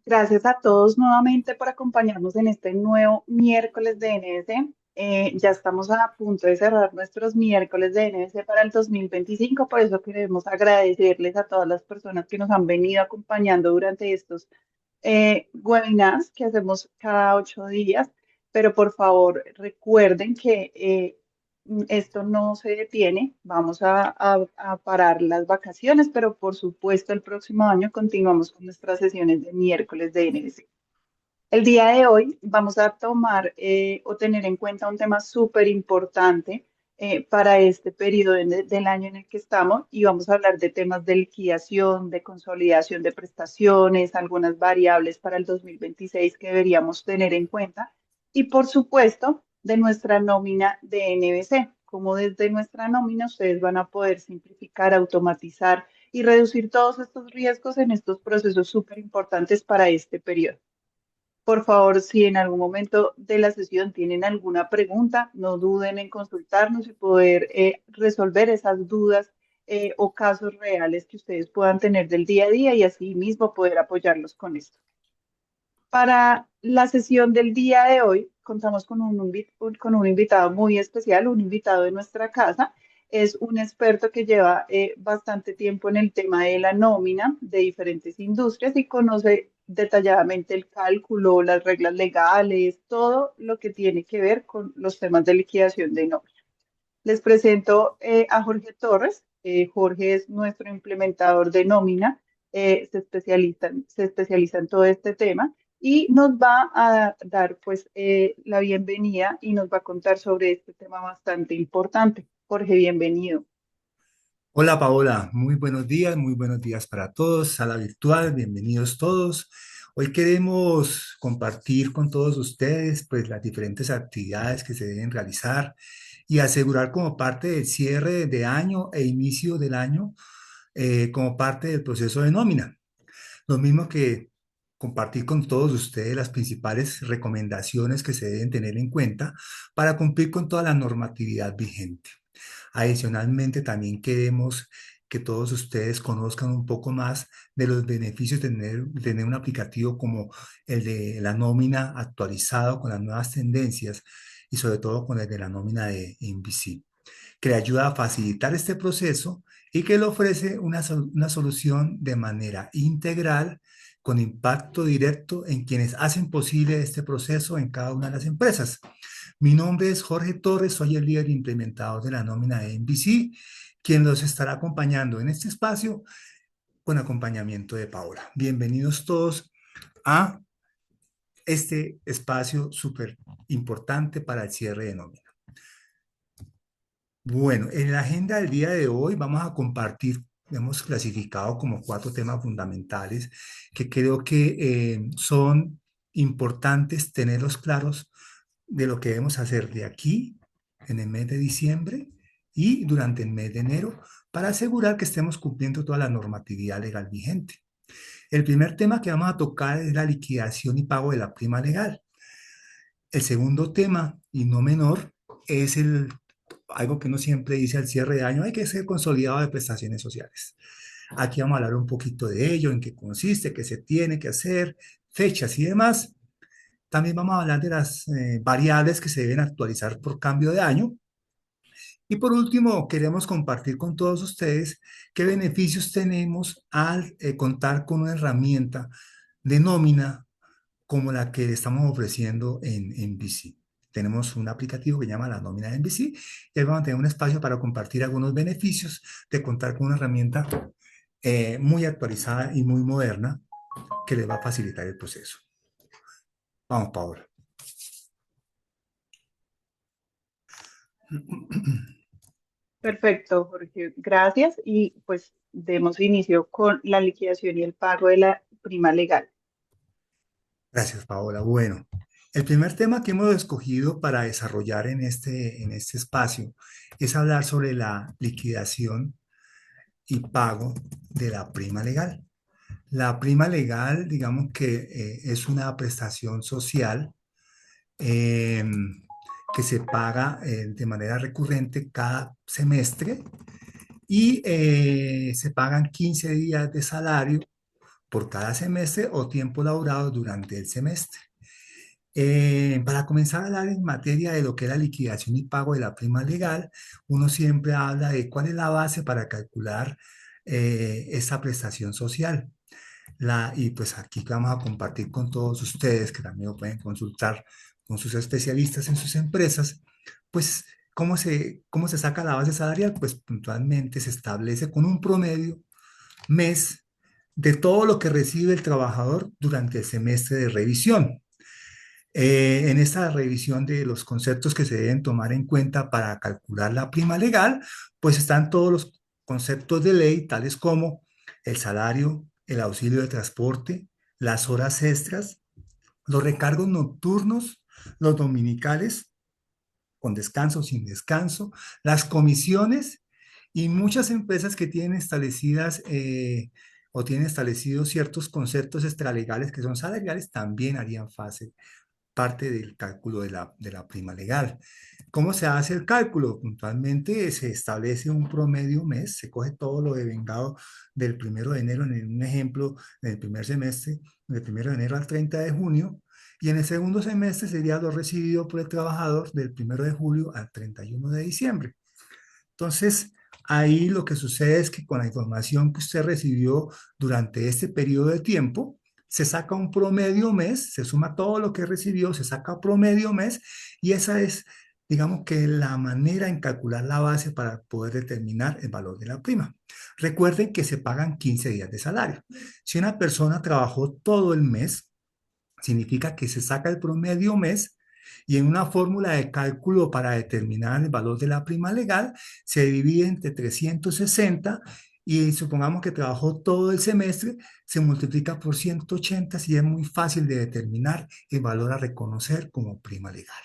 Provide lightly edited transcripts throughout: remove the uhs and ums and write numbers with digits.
Gracias a todos nuevamente por acompañarnos en este nuevo miércoles de NS. Ya estamos a punto de cerrar nuestros miércoles de NS para el 2025, por eso queremos agradecerles a todas las personas que nos han venido acompañando durante estos webinars que hacemos cada 8 días, pero por favor recuerden que esto no se detiene, vamos a parar las vacaciones, pero por supuesto el próximo año continuamos con nuestras sesiones de miércoles de NBC. El día de hoy vamos a tomar o tener en cuenta un tema súper importante para este periodo del año en el que estamos y vamos a hablar de temas de liquidación, de consolidación de prestaciones, algunas variables para el 2026 que deberíamos tener en cuenta y por supuesto de nuestra nómina de NBC, como desde nuestra nómina ustedes van a poder simplificar, automatizar y reducir todos estos riesgos en estos procesos súper importantes para este periodo. Por favor, si en algún momento de la sesión tienen alguna pregunta, no duden en consultarnos y poder resolver esas dudas o casos reales que ustedes puedan tener del día a día y así mismo poder apoyarlos con esto. Para la sesión del día de hoy, contamos con con un invitado muy especial, un invitado de nuestra casa. Es un experto que lleva bastante tiempo en el tema de la nómina de diferentes industrias y conoce detalladamente el cálculo, las reglas legales, todo lo que tiene que ver con los temas de liquidación de nómina. Les presento a Jorge Torres. Jorge es nuestro implementador de nómina, se especializa en todo este tema y nos va a dar pues la bienvenida y nos va a contar sobre este tema bastante importante. Jorge, bienvenido. Hola Paola, muy buenos días para todos, sala virtual, bienvenidos todos. Hoy queremos compartir con todos ustedes pues las diferentes actividades que se deben realizar y asegurar como parte del cierre de año e inicio del año como parte del proceso de nómina. Lo mismo que compartir con todos ustedes las principales recomendaciones que se deben tener en cuenta para cumplir con toda la normatividad vigente. Adicionalmente, también queremos que todos ustedes conozcan un poco más de los beneficios de tener un aplicativo como el de la nómina actualizado con las nuevas tendencias y sobre todo con el de la nómina de NBC, que le ayuda a facilitar este proceso y que le ofrece una solución de manera integral con impacto directo en quienes hacen posible este proceso en cada una de las empresas. Mi nombre es Jorge Torres, soy el líder implementador de la nómina de NBC, quien los estará acompañando en este espacio con acompañamiento de Paola. Bienvenidos todos a este espacio súper importante para el cierre de nómina. Bueno, en la agenda del día de hoy vamos a compartir, hemos clasificado como 4 temas fundamentales que creo que son importantes tenerlos claros de lo que debemos hacer de aquí en el mes de diciembre y durante el mes de enero para asegurar que estemos cumpliendo toda la normatividad legal vigente. El primer tema que vamos a tocar es la liquidación y pago de la prima legal. El segundo tema, y no menor, es algo que uno siempre dice al cierre de año, hay que ser consolidado de prestaciones sociales. Aquí vamos a hablar un poquito de ello, en qué consiste, qué se tiene que hacer, fechas y demás. También vamos a hablar de las variables que se deben actualizar por cambio de año. Y por último, queremos compartir con todos ustedes qué beneficios tenemos al contar con una herramienta de nómina como la que estamos ofreciendo en BC. Tenemos un aplicativo que llama la nómina de NBC y ahí vamos a tener un espacio para compartir algunos beneficios de contar con una herramienta muy actualizada y muy moderna que les va a facilitar el proceso. Vamos, Paola. Perfecto, Jorge. Gracias y pues demos inicio con la liquidación y el pago de la prima legal. Gracias, Paola. Bueno, el primer tema que hemos escogido para desarrollar en este espacio es hablar sobre la liquidación y pago de la prima legal. La prima legal, digamos que es una prestación social eh, que se paga de manera recurrente cada semestre y se pagan 15 días de salario por cada semestre o tiempo laborado durante el semestre. Para comenzar a hablar en materia de lo que es la liquidación y pago de la prima legal, uno siempre habla de cuál es la base para calcular esa prestación social. Y pues aquí vamos a compartir con todos ustedes, que también lo pueden consultar con sus especialistas en sus empresas, pues cómo se saca la base salarial. Pues puntualmente se establece con un promedio mes de todo lo que recibe el trabajador durante el semestre de revisión. En esta revisión de los conceptos que se deben tomar en cuenta para calcular la prima legal, pues están todos los conceptos de ley, tales como el salario, el auxilio de transporte, las horas extras, los recargos nocturnos, los dominicales, con descanso, sin descanso, las comisiones y muchas empresas que tienen establecidas o tienen establecidos ciertos conceptos extralegales que son salariales también harían parte del cálculo de la prima legal. ¿Cómo se hace el cálculo? Puntualmente se establece un promedio mes, se coge todo lo devengado del 1 de enero, en un ejemplo, en el primer semestre, del 1 de enero al 30 de junio, y en el segundo semestre sería lo recibido por el trabajador del 1 de julio al 31 de diciembre. Entonces, ahí lo que sucede es que con la información que usted recibió durante este periodo de tiempo, se saca un promedio mes, se suma todo lo que recibió, se saca promedio mes y esa es, digamos que la manera en calcular la base para poder determinar el valor de la prima. Recuerden que se pagan 15 días de salario. Si una persona trabajó todo el mes, significa que se saca el promedio mes y en una fórmula de cálculo para determinar el valor de la prima legal se divide entre 360 y supongamos que trabajó todo el semestre, se multiplica por 180 y es muy fácil de determinar el valor a reconocer como prima legal.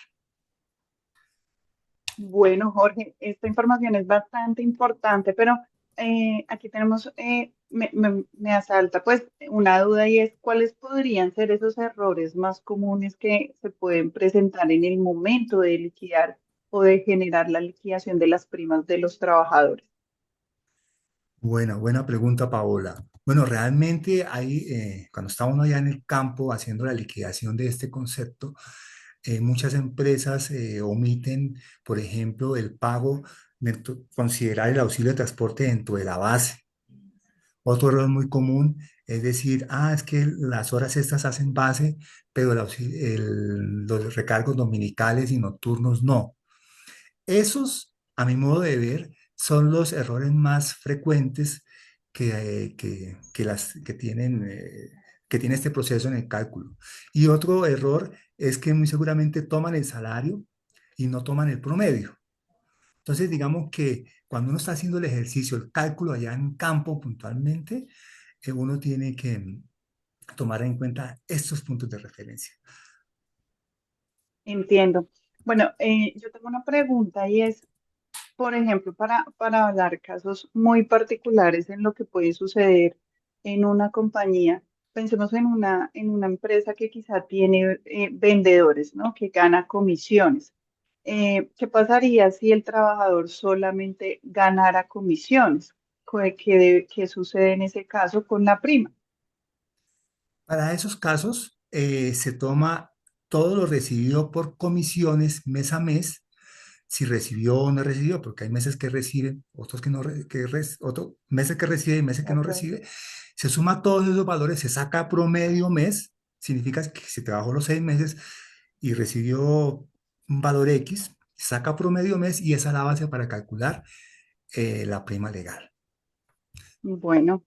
Bueno, Jorge, esta información es bastante importante, pero aquí tenemos, me asalta pues una duda y es cuáles podrían ser esos errores más comunes que se pueden presentar en el momento de liquidar o de generar la liquidación de las primas de los trabajadores. Buena pregunta, Paola. Bueno, realmente ahí, cuando está uno ya en el campo haciendo la liquidación de este concepto, muchas empresas omiten, por ejemplo, el pago, considerar el auxilio de transporte dentro de la base. Otro error muy común es decir, es que las horas extras hacen base, pero los recargos dominicales y nocturnos no. Esos, a mi modo de ver, son los errores más frecuentes que tiene este proceso en el cálculo. Y otro error es que muy seguramente toman el salario y no toman el promedio. Entonces, digamos que cuando uno está haciendo el ejercicio, el cálculo allá en campo puntualmente, uno tiene que tomar en cuenta estos puntos de referencia. Entiendo. Bueno, yo tengo una pregunta y es, por ejemplo, para hablar casos muy particulares en lo que puede suceder en una compañía, pensemos en una empresa que quizá tiene vendedores, ¿no? Que gana comisiones. ¿Qué pasaría si el trabajador solamente ganara comisiones? ¿Qué sucede en ese caso con la prima? Para esos casos, se toma todo lo recibido por comisiones mes a mes, si recibió o no recibió, porque hay meses que reciben, otros que no, otros meses que recibe y meses De que no acuerdo. recibe. Se suma todos esos valores, se saca promedio mes, significa que si trabajó los 6 meses y recibió un valor X, saca promedio mes y esa es la base para calcular la prima legal. Bueno,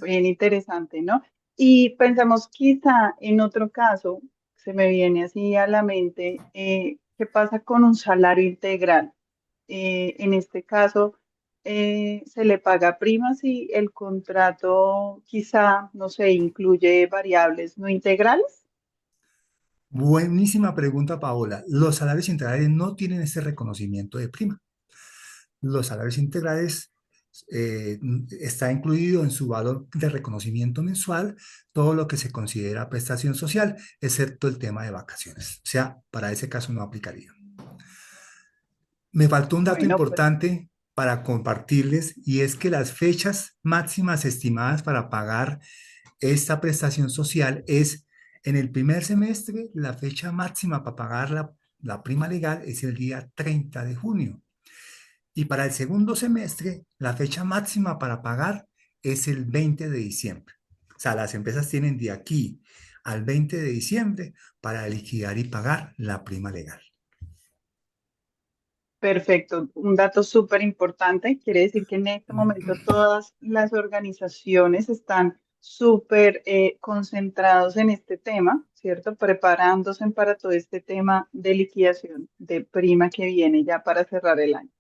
bien interesante, ¿no? Y pensamos quizá en otro caso, se me viene así a la mente, ¿qué pasa con un salario integral? En este caso, se le paga prima si el contrato quizá, no sé, incluye variables no integrales. Buenísima pregunta, Paola. Los salarios integrales no tienen ese reconocimiento de prima. Los salarios integrales está incluido en su valor de reconocimiento mensual todo lo que se considera prestación social, excepto el tema de vacaciones. O sea, para ese caso no aplicaría. Me faltó un dato Bueno, pues importante para compartirles y es que las fechas máximas estimadas para pagar Esta prestación social es en el primer semestre, la fecha máxima para pagar la prima legal es el día 30 de junio. Y para el segundo semestre, la fecha máxima para pagar es el 20 de diciembre. O sea, las empresas tienen de aquí al 20 de diciembre para liquidar y pagar la prima legal. Perfecto, un dato súper importante. Quiere decir que en este momento todas las organizaciones están súper concentrados en este tema, ¿cierto? Preparándose para todo este tema de liquidación de prima que viene ya para cerrar el año.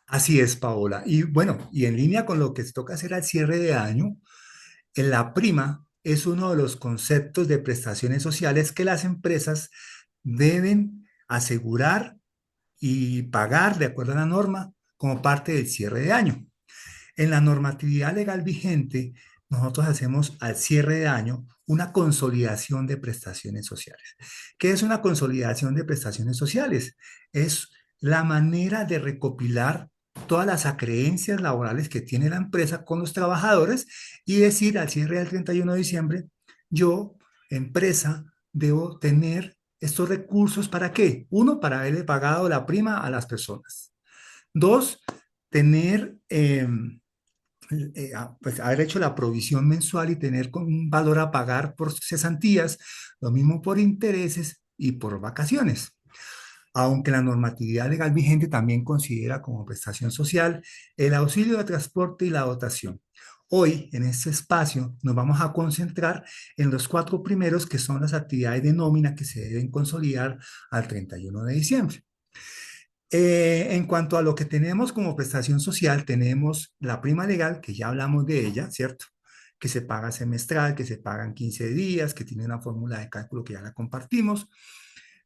Así es, Paola. Y bueno, y en línea con lo que se toca hacer al cierre de año, en la prima es uno de los conceptos de prestaciones sociales que las empresas deben asegurar y pagar de acuerdo a la norma como parte del cierre de año. En la normatividad legal vigente, nosotros hacemos al cierre de año una consolidación de prestaciones sociales. ¿Qué es una consolidación de prestaciones sociales? Es la manera de recopilar todas las acreencias laborales que tiene la empresa con los trabajadores y decir al cierre del 31 de diciembre, yo, empresa, debo tener estos recursos para qué? Uno, para haberle pagado la prima a las personas. Dos, tener pues haber hecho la provisión mensual y tener un valor a pagar por cesantías, lo mismo por intereses y por vacaciones. Aunque la normatividad legal vigente también considera como prestación social el auxilio de transporte y la dotación. Hoy, en este espacio, nos vamos a concentrar en los cuatro primeros, que son las actividades de nómina que se deben consolidar al 31 de diciembre. En cuanto a lo que tenemos como prestación social, tenemos la prima legal, que ya hablamos de ella, ¿cierto? Que se paga semestral, que se pagan 15 días, que tiene una fórmula de cálculo que ya la compartimos.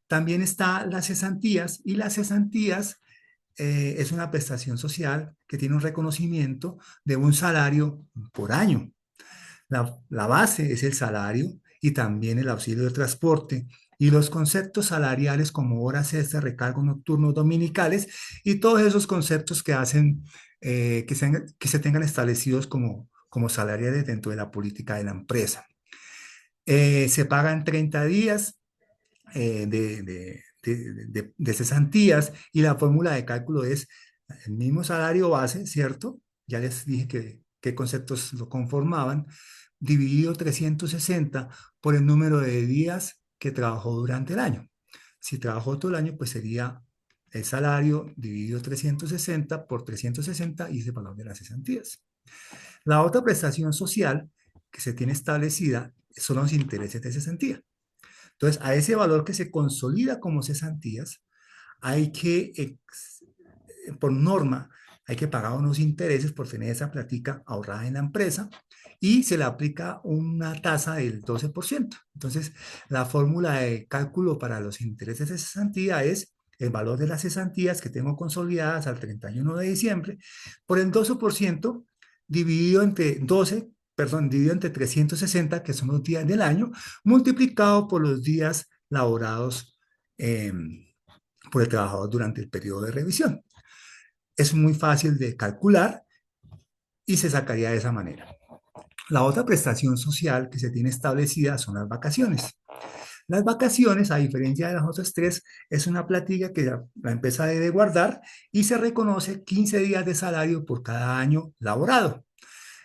También está las cesantías, y las cesantías es una prestación social que tiene un reconocimiento de un salario por año. La base es el salario y también el auxilio de transporte y los conceptos salariales como horas extras, recargos nocturnos, dominicales y todos esos conceptos que hacen que se tengan establecidos como salariales dentro de la política de la empresa. Se pagan 30 días de cesantías y la fórmula de cálculo es el mismo salario base, ¿cierto? Ya les dije qué conceptos lo conformaban, dividido 360 por el número de días que trabajó durante el año. Si trabajó todo el año, pues sería el salario dividido 360 por 360 y ese valor de las cesantías. La otra prestación social que se tiene establecida son los intereses de cesantía. Entonces, a ese valor que se consolida como cesantías, hay que, por norma, hay que pagar unos intereses por tener esa platica ahorrada en la empresa y se le aplica una tasa del 12%. Entonces, la fórmula de cálculo para los intereses de cesantía es el valor de las cesantías que tengo consolidadas al 31 de diciembre por el 12% dividido entre 12, perdón, dividido entre 360, que son los días del año, multiplicado por los días laborados eh, por el trabajador durante el periodo de revisión. Es muy fácil de calcular y se sacaría de esa manera. La otra prestación social que se tiene establecida son las vacaciones. Las vacaciones, a diferencia de las otras tres, es una platilla que la empresa debe guardar y se reconoce 15 días de salario por cada año laborado.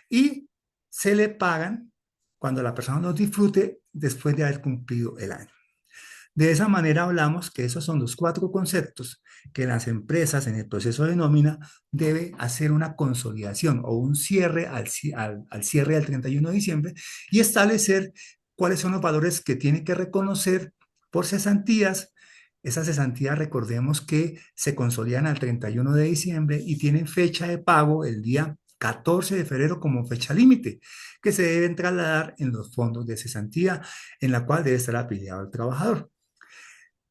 Y se le pagan cuando la persona los disfrute después de haber cumplido el año. De esa manera hablamos que esos son los cuatro conceptos que las empresas en el proceso de nómina debe hacer una consolidación o un cierre al cierre del 31 de diciembre y establecer cuáles son los valores que tiene que reconocer por cesantías. Esas cesantías, recordemos que se consolidan al 31 de diciembre y tienen fecha de pago el día 14 de febrero como fecha límite, que se deben trasladar en los fondos de cesantía, en la cual debe estar afiliado el trabajador.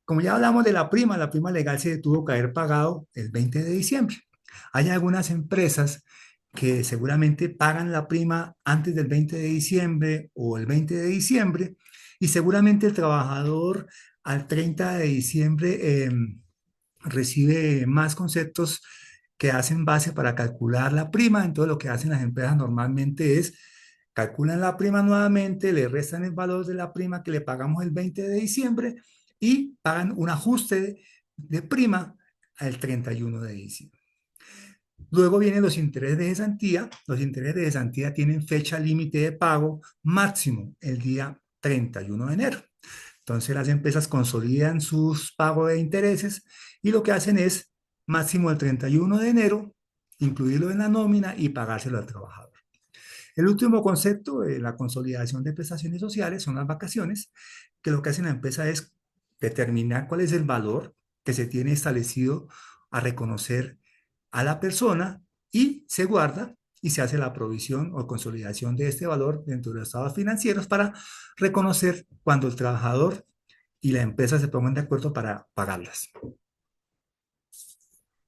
Como ya hablamos de la prima legal se tuvo que haber pagado el 20 de diciembre. Hay algunas empresas que seguramente pagan la prima antes del 20 de diciembre o el 20 de diciembre y seguramente el trabajador al 30 de diciembre recibe más conceptos que hacen base para calcular la prima. Entonces lo que hacen las empresas normalmente es calculan la prima nuevamente, le restan el valor de la prima que le pagamos el 20 de diciembre y pagan un ajuste de prima al 31 de diciembre. Luego vienen los intereses de cesantía. Los intereses de cesantía tienen fecha límite de pago máximo el día 31 de enero. Entonces las empresas consolidan sus pagos de intereses y lo que hacen es máximo el 31 de enero, incluirlo en la nómina y pagárselo al trabajador. El último concepto de la consolidación de prestaciones sociales son las vacaciones, que lo que hace la empresa es determinar cuál es el valor que se tiene establecido a reconocer a la persona y se guarda y se hace la provisión o consolidación de este valor dentro de los estados financieros para reconocer cuando el trabajador y la empresa se pongan de acuerdo para pagarlas.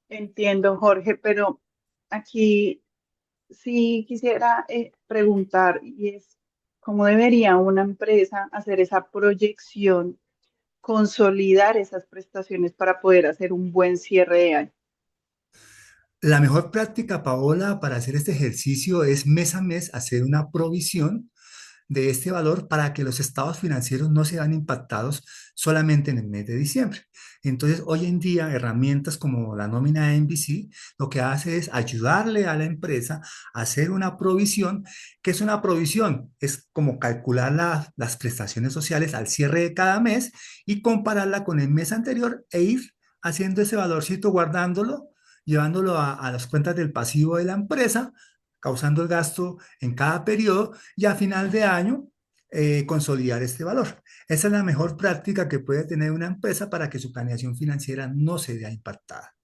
Entiendo, Jorge, pero aquí sí quisiera preguntar, y es, ¿cómo debería una empresa hacer esa proyección, consolidar esas prestaciones para poder hacer un buen cierre de año? La mejor práctica, Paola, para hacer este ejercicio es mes a mes hacer una provisión de este valor para que los estados financieros no se vean impactados solamente en el mes de diciembre. Entonces, hoy en día, herramientas como la nómina de NBC lo que hace es ayudarle a la empresa a hacer una provisión. ¿Qué es una provisión? Es como calcular las prestaciones sociales al cierre de cada mes y compararla con el mes anterior e ir haciendo ese valorcito, guardándolo, llevándolo a las cuentas del pasivo de la empresa, causando el gasto en cada periodo y a final de año consolidar este valor. Esa es la mejor práctica que puede tener una empresa para que su planeación financiera no se vea impactada.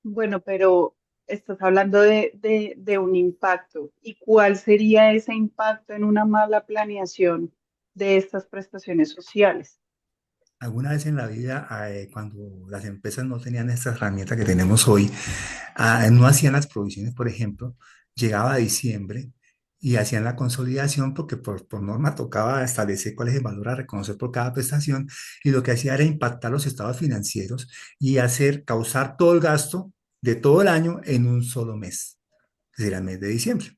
Bueno, pero estás hablando de un impacto. ¿Y cuál sería ese impacto en una mala planeación de estas prestaciones sociales? Alguna vez en la vida, cuando las empresas no tenían esta herramienta que tenemos hoy, no hacían las provisiones, por ejemplo, llegaba a diciembre y hacían la consolidación porque por norma tocaba establecer cuál es el valor a reconocer por cada prestación y lo que hacía era impactar los estados financieros y causar todo el gasto de todo el año en un solo mes, que sería el mes de diciembre.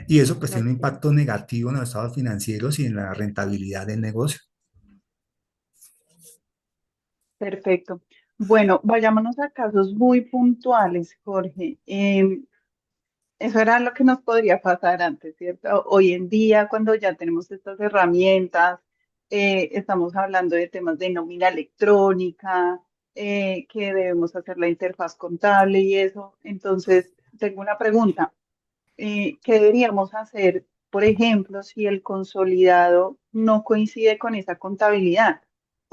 Y eso pues tiene un Ok, impacto negativo en los estados financieros y en la rentabilidad del negocio. perfecto. Bueno, vayámonos a casos muy puntuales, Jorge. Eso era lo que nos podría pasar antes, ¿cierto? Hoy en día, cuando ya tenemos estas herramientas, estamos hablando de temas de nómina electrónica, que debemos hacer la interfaz contable y eso. Entonces, tengo una pregunta. ¿Qué deberíamos hacer, por ejemplo, si el consolidado no coincide con esa contabilidad?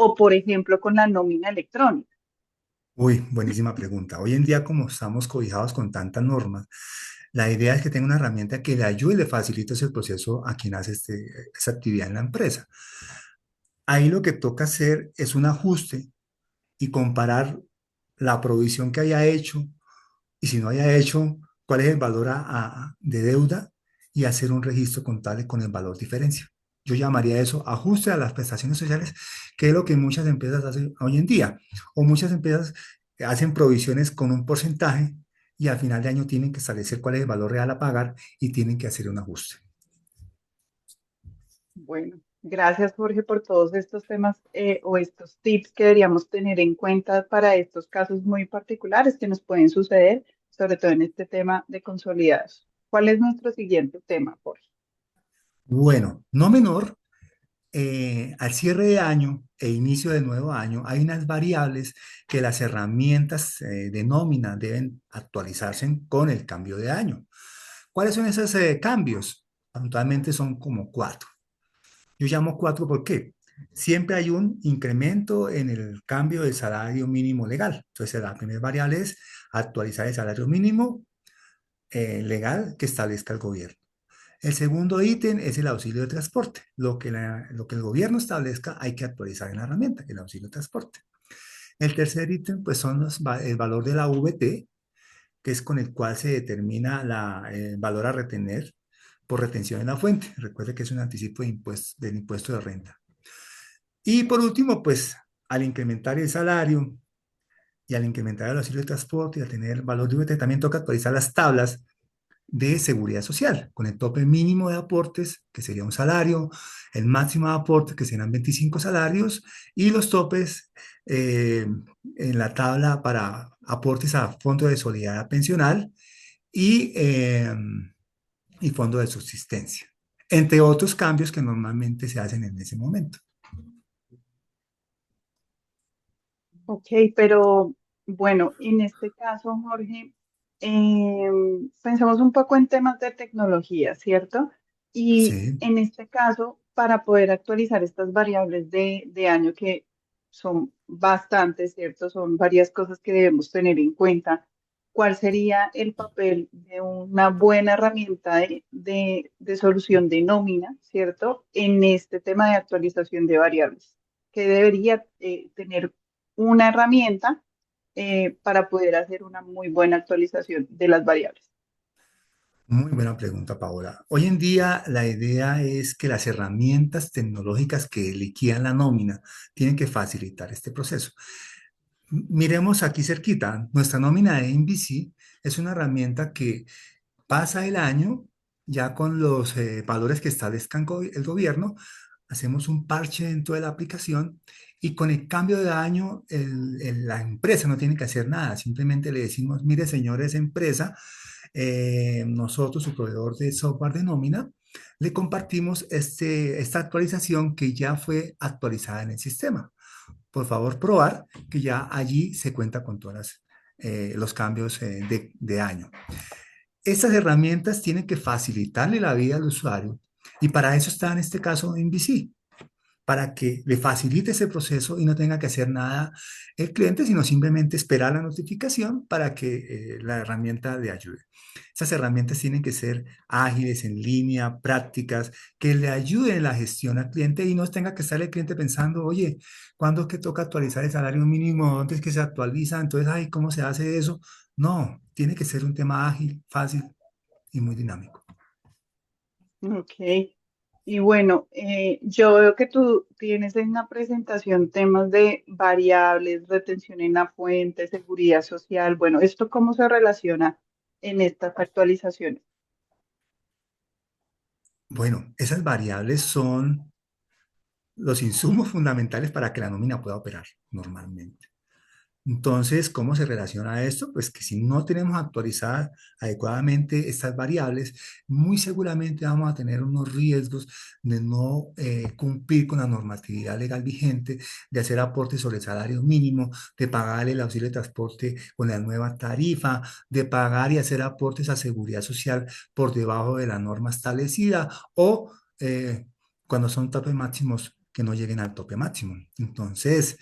O, por ejemplo, con la nómina electrónica. Uy, buenísima pregunta. Hoy en día, como estamos cobijados con tantas normas, la idea es que tenga una herramienta que le ayude y le facilite ese proceso a quien hace esa actividad en la empresa. Ahí lo que toca hacer es un ajuste y comparar la provisión que haya hecho y si no haya hecho, cuál es el valor de deuda y hacer un registro contable con el valor diferencia. Yo llamaría eso ajuste a las prestaciones sociales, que es lo que muchas empresas hacen hoy en día. O muchas empresas hacen provisiones con un porcentaje y al final de año tienen que establecer cuál es el valor real a pagar y tienen que hacer un ajuste. Bueno, gracias Jorge por todos estos temas o estos tips que deberíamos tener en cuenta para estos casos muy particulares que nos pueden suceder, sobre todo en este tema de consolidados. ¿Cuál es nuestro siguiente tema, Jorge? Bueno, no menor, al cierre de año e inicio de nuevo año, hay unas variables que las herramientas de nómina deben actualizarse con el cambio de año. ¿Cuáles son esos cambios? Puntualmente son como cuatro. Yo llamo cuatro porque siempre hay un incremento en el cambio del salario mínimo legal. Entonces, la primera variable es actualizar el salario mínimo legal que establezca el gobierno. El segundo ítem es el auxilio de transporte. Lo que el gobierno establezca hay que actualizar en la herramienta, el auxilio de transporte. El tercer ítem, pues, son el valor de la VT, que es con el cual se determina el valor a retener por retención en la fuente. Recuerde que es un anticipo del impuesto de renta. Y por último, pues, al incrementar el salario y al incrementar el auxilio de transporte y al tener el valor de VT, también toca actualizar las tablas de seguridad social, con el tope mínimo de aportes, que sería un salario, el máximo de aportes, que serán 25 salarios, y los topes eh, en la tabla para aportes a fondo de solidaridad pensional y, y fondo de subsistencia, entre otros cambios que normalmente se hacen en ese momento. Ok, pero bueno, en este caso, Jorge, pensamos un poco en temas de tecnología, ¿cierto? Y Sí, en este caso, para poder actualizar estas variables de año que son bastantes, ¿cierto? Son varias cosas que debemos tener en cuenta. ¿Cuál sería el papel de una buena herramienta de solución de nómina, ¿cierto? En este tema de actualización de variables, que debería tener una herramienta para poder hacer una muy buena actualización de las variables? muy buena pregunta, Paola. Hoy en día la idea es que las herramientas tecnológicas que liquidan la nómina tienen que facilitar este proceso. Miremos aquí cerquita, nuestra nómina de NBC es una herramienta que pasa el año ya con los valores que establezca el gobierno, hacemos un parche dentro de la aplicación y con el cambio de año la empresa no tiene que hacer nada, simplemente le decimos, mire señores empresa, nosotros, su proveedor de software de nómina, le compartimos esta actualización que ya fue actualizada en el sistema. Por favor, probar que ya allí se cuenta con todos los cambios de año. Estas herramientas tienen que facilitarle la vida al usuario y para eso está en este caso InVisi, para que le facilite ese proceso y no tenga que hacer nada el cliente, sino simplemente esperar la notificación para que la herramienta le ayude. Estas herramientas tienen que ser ágiles, en línea, prácticas, que le ayuden en la gestión al cliente y no tenga que estar el cliente pensando, oye, ¿cuándo es que toca actualizar el salario mínimo? ¿Dónde es que se actualiza? Entonces, ay, ¿cómo se hace eso? No, tiene que ser un tema ágil, fácil y muy dinámico. Ok. Y bueno, yo veo que tú tienes en la presentación temas de variables, retención en la fuente, seguridad social. Bueno, ¿esto cómo se relaciona en estas actualizaciones? Bueno, esas variables son los insumos fundamentales para que la nómina pueda operar normalmente. Entonces, ¿cómo se relaciona esto? Pues que si no tenemos actualizadas adecuadamente estas variables, muy seguramente vamos a tener unos riesgos de no cumplir con la normatividad legal vigente, de hacer aportes sobre el salario mínimo, de pagar el auxilio de transporte con la nueva tarifa, de pagar y hacer aportes a seguridad social por debajo de la norma establecida o cuando son topes máximos que no lleguen al tope máximo. Entonces,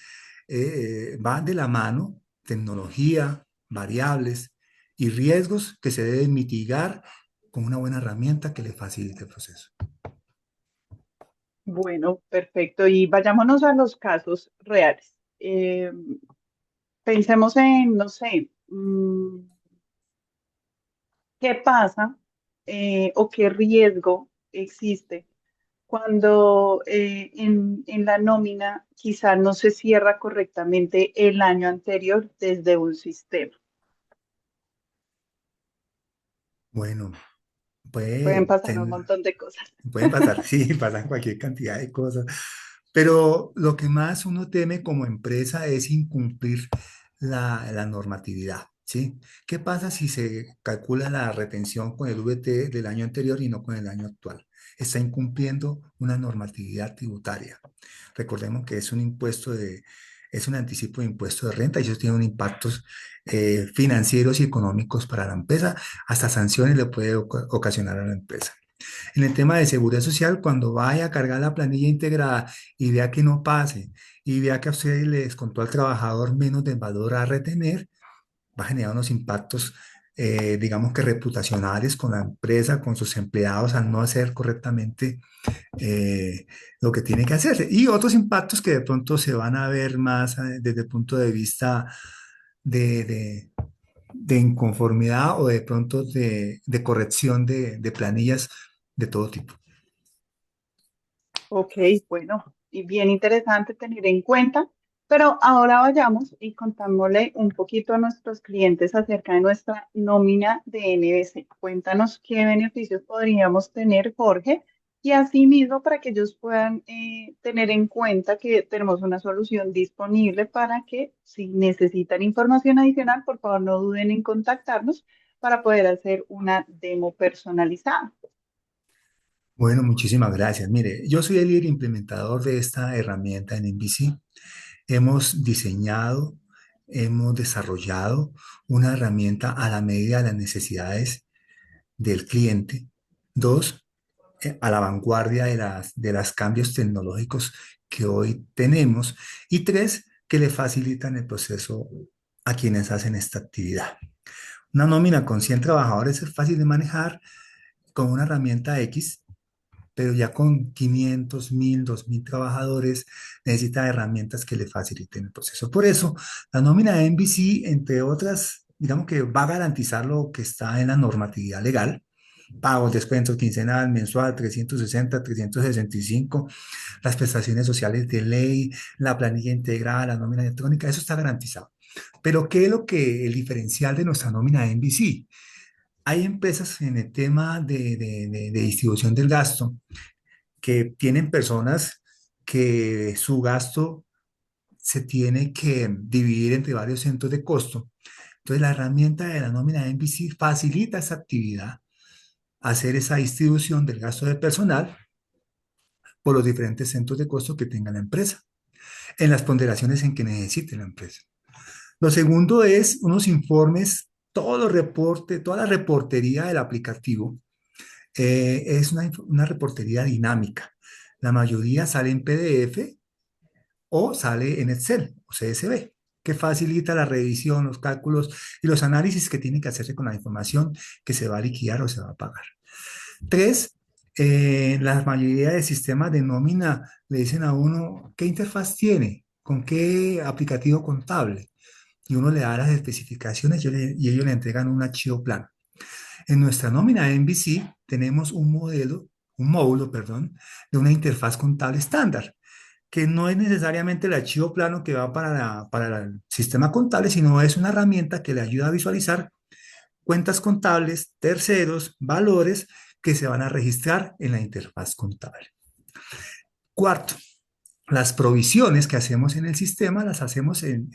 va de la mano tecnología, variables y riesgos que se deben mitigar con una buena herramienta que le facilite el proceso. Bueno, perfecto. Y vayámonos a los casos reales. Pensemos en, no sé, ¿qué pasa o qué riesgo existe cuando en la nómina quizá no se cierra correctamente el año anterior desde un sistema? Bueno, Pueden puede, pasar un montón de cosas. pueden pasar, sí, pasan cualquier cantidad de cosas, pero lo que más uno teme como empresa es incumplir la normatividad, ¿sí? ¿Qué pasa si se calcula la retención con el VT del año anterior y no con el año actual? Está incumpliendo una normatividad tributaria. Recordemos que es un impuesto es un anticipo de impuesto de renta y eso tiene un impactos financieros y económicos para la empresa, hasta sanciones le puede ocasionar a la empresa. En el tema de seguridad social, cuando vaya a cargar la planilla integrada y vea que no pase y vea que a usted le descontó al trabajador menos del valor a retener, va a generar unos impactos, digamos que reputacionales con la empresa, con sus empleados al no hacer correctamente eh, lo que tiene que hacer. Y otros impactos que de pronto se van a ver más desde el punto de vista de, de- de inconformidad o de pronto de corrección de planillas de todo tipo. Ok, bueno, y bien interesante tener en cuenta. Pero ahora vayamos y contámosle un poquito a nuestros clientes acerca de nuestra nómina de NBC. Cuéntanos qué beneficios podríamos tener, Jorge, y asimismo para que ellos puedan tener en cuenta que tenemos una solución disponible para que si necesitan información adicional, por favor no duden en contactarnos para poder hacer una demo personalizada. Bueno, muchísimas gracias. Mire, yo soy el líder implementador de esta herramienta en MVC. Hemos diseñado, hemos desarrollado una herramienta a la medida de las necesidades del cliente. Dos, a la vanguardia de las cambios tecnológicos que hoy tenemos. Y tres, que le facilitan el proceso a quienes hacen esta actividad. Una nómina con 100 trabajadores es fácil de manejar con una herramienta X, pero ya con 500, 1000, 2000 trabajadores necesita herramientas que le faciliten el proceso. Por eso, la nómina de NBC, entre otras, digamos que va a garantizar lo que está en la normatividad legal, pagos, descuentos quincenal, mensual, 360, 365, las prestaciones sociales de ley, la planilla integrada, la nómina electrónica, eso está garantizado. Pero, ¿qué es lo que el diferencial de nuestra nómina de NBC? Hay empresas en el tema de distribución del gasto que tienen personas que su gasto se tiene que dividir entre varios centros de costo. Entonces, la herramienta de la nómina de NBC facilita esa actividad, hacer esa distribución del gasto de personal por los diferentes centros de costo que tenga la empresa, en las ponderaciones en que necesite la empresa. Lo segundo es unos informes, todo los reporte, toda la reportería del aplicativo es una reportería dinámica. La mayoría sale en PDF o sale en Excel o CSV, que facilita la revisión, los cálculos y los análisis que tiene que hacerse con la información que se va a liquidar o se va a pagar. Tres, la mayoría de sistemas de nómina le dicen a uno qué interfaz tiene, con qué aplicativo contable, y uno le da las especificaciones y ellos le entregan un archivo plano. En nuestra nómina MVC tenemos un módulo, perdón, de una interfaz contable estándar, que no es necesariamente el archivo plano que va para el sistema contable, sino es una herramienta que le ayuda a visualizar cuentas contables, terceros, valores que se van a registrar en la interfaz contable. Cuarto, las provisiones que hacemos en el sistema las hacemos en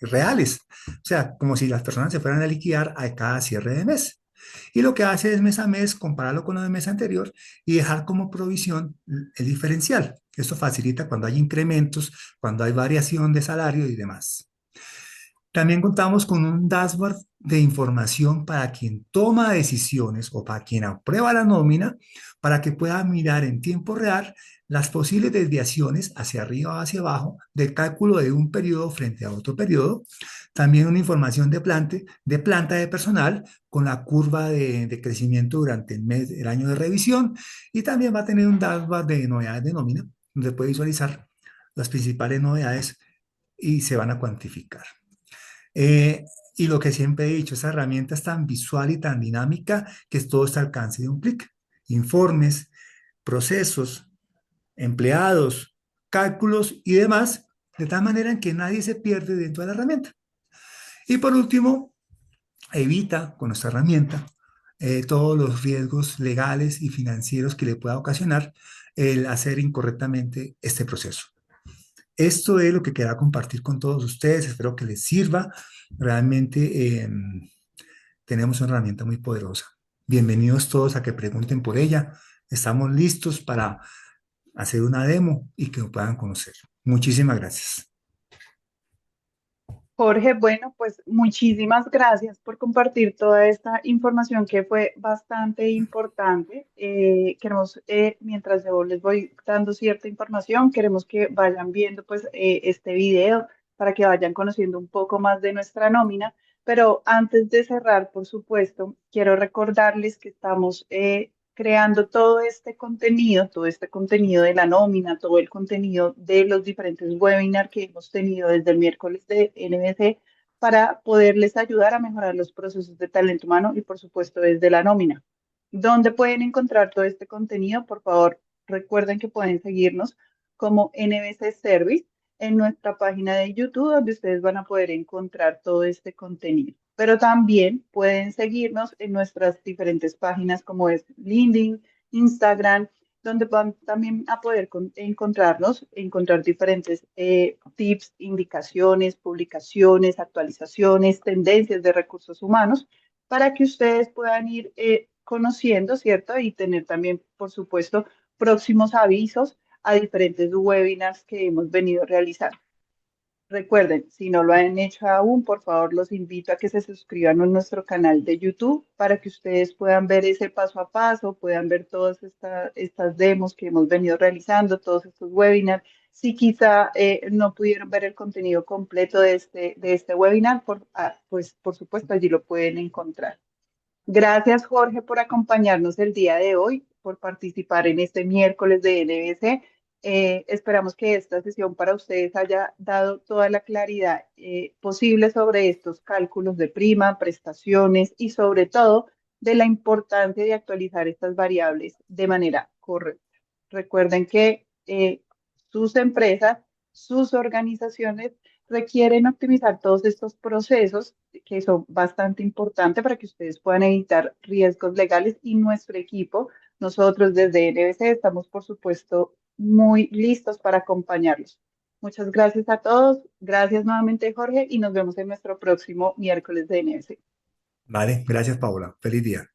reales, o sea, como si las personas se fueran a liquidar a cada cierre de mes. Y lo que hace es mes a mes compararlo con lo del mes anterior y dejar como provisión el diferencial. Esto facilita cuando hay incrementos, cuando hay variación de salario y demás. También contamos con un dashboard de información para quien toma decisiones o para quien aprueba la nómina, para que pueda mirar en tiempo real las posibles desviaciones hacia arriba o hacia abajo del cálculo de un periodo frente a otro periodo. También una información de planta de personal con la curva de crecimiento durante el año de revisión. Y también va a tener un dashboard de novedades de nómina, donde puede visualizar las principales novedades y se van a cuantificar. Eh, y lo que siempre he dicho, esa herramienta es tan visual y tan dinámica que es todo está al alcance de un clic. Informes, procesos, empleados, cálculos y demás, de tal manera en que nadie se pierde dentro de la herramienta. Y por último, evita con nuestra herramienta todos los riesgos legales y financieros que le pueda ocasionar el hacer incorrectamente este proceso. Esto es lo que quería compartir con todos ustedes. Espero que les sirva. Realmente tenemos una herramienta muy poderosa. Bienvenidos todos a que pregunten por ella. Estamos listos para hacer una demo y que lo puedan conocer. Muchísimas gracias. Jorge, bueno, pues muchísimas gracias por compartir toda esta información que fue bastante importante. Queremos, mientras yo les voy dando cierta información, queremos que vayan viendo pues este video para que vayan conociendo un poco más de nuestra nómina. Pero antes de cerrar, por supuesto, quiero recordarles que estamos creando todo este contenido de la nómina, todo el contenido de los diferentes webinars que hemos tenido desde el miércoles de NBC para poderles ayudar a mejorar los procesos de talento humano y, por supuesto, desde la nómina. ¿Dónde pueden encontrar todo este contenido? Por favor, recuerden que pueden seguirnos como NBC Service. en nuestra página de YouTube, donde ustedes van a poder encontrar todo este contenido. Pero también pueden seguirnos en nuestras diferentes páginas como es LinkedIn, Instagram, donde van también a poder encontrarnos, encontrar diferentes tips, indicaciones, publicaciones, actualizaciones, tendencias de recursos humanos para que ustedes puedan ir conociendo, ¿cierto? Y tener también, por supuesto, próximos avisos a diferentes webinars que hemos venido realizando. Recuerden, si no lo han hecho aún, por favor, los invito a que se suscriban a nuestro canal de YouTube para que ustedes puedan ver ese paso a paso, puedan ver todas estas demos que hemos venido realizando, todos estos webinars. Si quizá no pudieron ver el contenido completo de este webinar, pues por supuesto allí lo pueden encontrar. Gracias, Jorge, por acompañarnos el día de hoy, por participar en este miércoles de NBC. Esperamos que esta sesión para ustedes haya dado toda la claridad posible sobre estos cálculos de prima, prestaciones y sobre todo de la importancia de actualizar estas variables de manera correcta. Recuerden que sus empresas, sus organizaciones requieren optimizar todos estos procesos que son bastante importantes para que ustedes puedan evitar riesgos legales y nuestro equipo, nosotros desde NBC estamos por supuesto muy listos para acompañarlos. Muchas gracias a todos, gracias nuevamente Jorge y nos vemos en nuestro próximo miércoles de NBC. Vale, gracias, Paola. Feliz día.